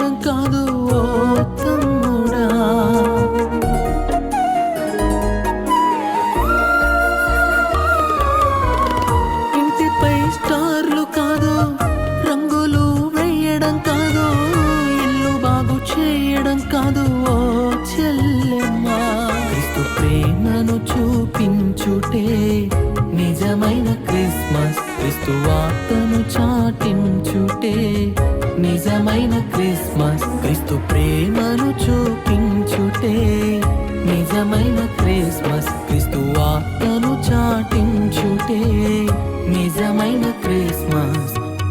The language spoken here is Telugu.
చేయడం కాదు ఓ తమ్ముడా. ఇంటిపై స్టార్లు కాదు, రంగులు వేయడం కాదు, ఇల్లు బాగు చేయడం కాదు ఓ చెల్లెమ్మా. క్రీస్తు ప్రేమను చూపించుటే నిజమైన క్రిస్మస్. క్రీస్తు వార్తను చాటించుటే నిజమైన క్రిస్మస్. క్రీస్తు ప్రేమను చూపించుటే నిజమైన క్రిస్మస్. క్రీస్తు వార్తను చాటించుటే నిజమైన క్రిస్మస్.